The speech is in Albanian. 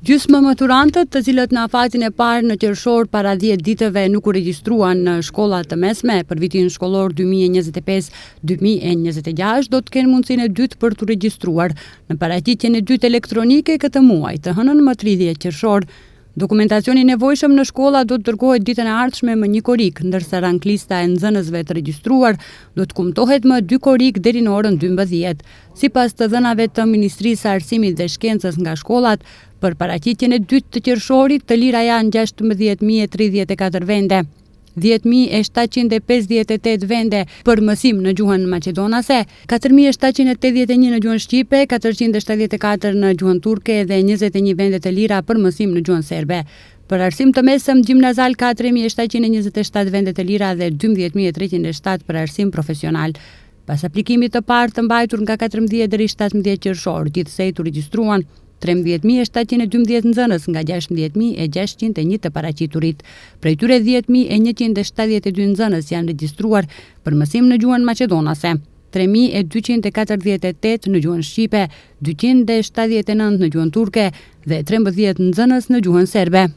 Gjysmë maturantët, të cilët në afatin e parë në qershor para 10 ditëve nuk u regjistruan në shkollat të mesme për vitin shkollor 2025-2026, do të kenë mundësinë e dytë për të regjistruar në paraqitjen e dytë elektronike këtë muaj, të hënën më 30 qershor. Dokumentacioni i nevojshëm në shkolla do të dërgohet ditën e ardhshme më 1 korik, ndërsa ranglista e nxënësve të regjistruar do të kumtohet më 2 korik deri në orën 12. Sipas të dhënave të Ministrisë së Arsimit dhe Shkencës nga shkollat, për paraqitjen e dytë të qershorit, të lira janë 16.034 vende, 10.758 vende për mësim në gjuhën maqedonase, 4.781 në gjuhën shqipe, 474 në gjuhën turke dhe 21 vende të lira për mësim në gjuhën serbe. Për arsim të mesëm gjimnazal 4.727 vende të lira dhe 12.307 për arsim profesional. Pas aplikimit të parë të mbajtur nga 14 deri 17 qershor, gjithsej të regjistruan 13.712 nxënës nga 16.601 të paraqiturit. Prej tyre 10.172 nxënës janë regjistruar për mësim në gjuhën maqedonase, 3.248 në gjuhën shqipe, 279 në gjuhën turke dhe 13 nxënës në gjuhën serbe.